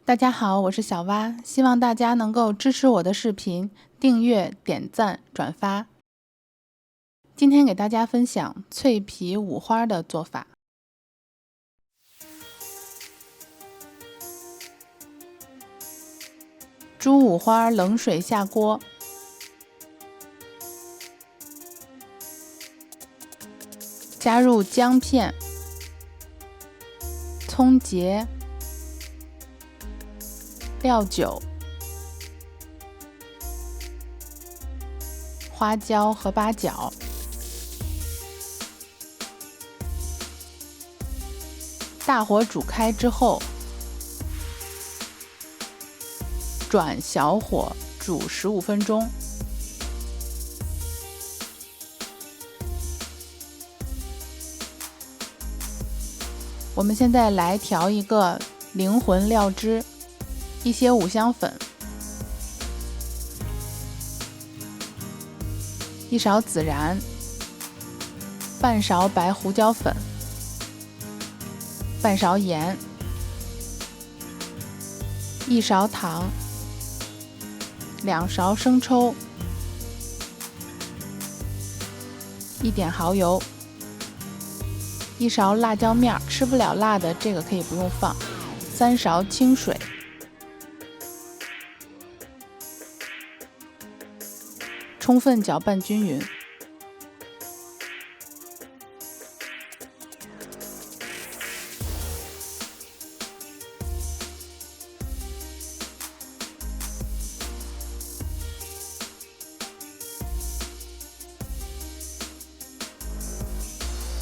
大家好，我是小蛙，希望大家能够支持我的视频，订阅、点赞、转发。今天给大家分享脆皮五花的做法。猪五花冷水下锅，加入姜片、葱节、料酒、花椒和八角，大火煮开之后，转小火煮15分钟。我们现在来调一个灵魂料汁，一些五香粉，一勺孜然，半勺白胡椒粉，半勺盐，一勺糖，2勺生抽，一点蚝油，一勺辣椒面，吃不了辣的这个可以不用放，3勺清水，充分搅拌均匀。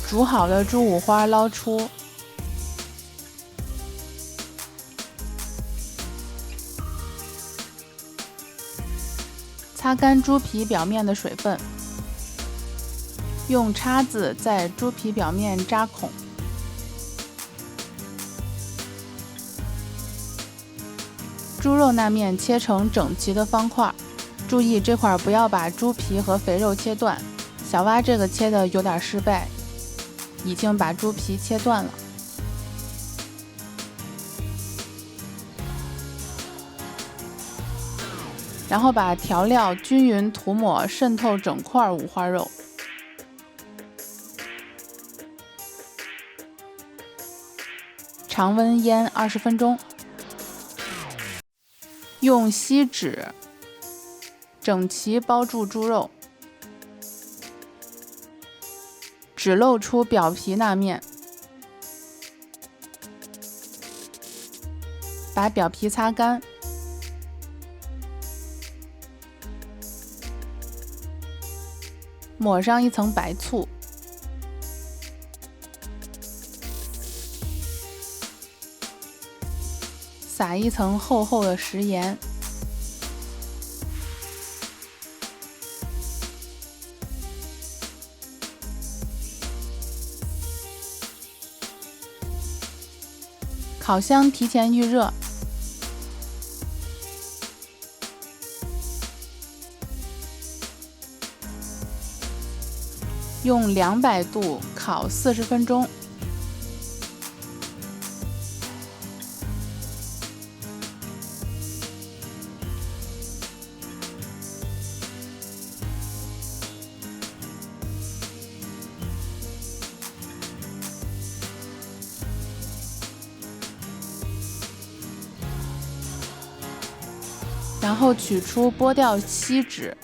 煮好了猪五花捞出，擦干猪皮表面的水分，用叉子在猪皮表面扎孔，猪肉那面切成整齐的方块，注意这块不要把猪皮和肥肉切断。小蛙这个切的有点失败，已经把猪皮切断了。然后把调料均匀涂抹，渗透整块五花肉。常温腌20分钟。用锡纸整齐包住猪肉，只露出表皮那面，把表皮擦干，抹上一层白醋，撒一层厚厚的食盐，烤箱提前预热，用200度烤40分钟。然后取出剥掉锡纸，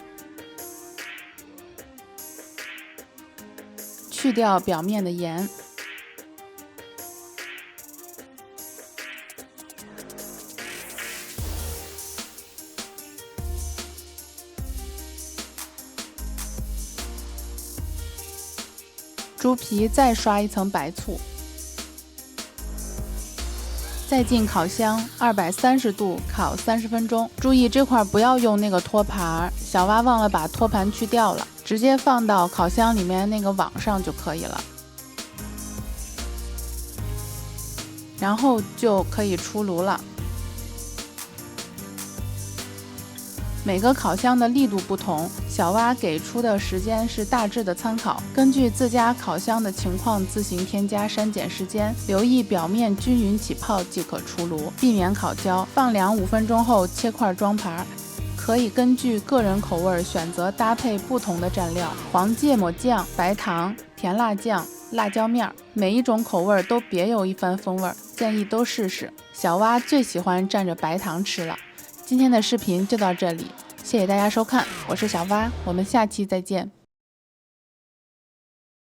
去掉表面的盐，猪皮再刷一层白醋，再进烤箱230度烤30分钟。注意这块不要用那个托盘，小蛙忘了把托盘去掉了，直接放到烤箱里面那个网上就可以了。然后就可以出炉了。每个烤箱的力度不同，小蛙给出的时间是大致的参考，根据自家烤箱的情况自行添加删减时间，留意表面均匀起泡即可出炉，避免烤焦。放凉5分钟后切块装盘。可以根据个人口味选择搭配不同的蘸料，黄芥末酱、白糖、甜辣酱、辣椒面，每一种口味都别有一番风味，建议都试试。小蛙最喜欢蘸着白糖吃了。今天的视频就到这里，谢谢大家收看，我是小蛙，我们下期再见。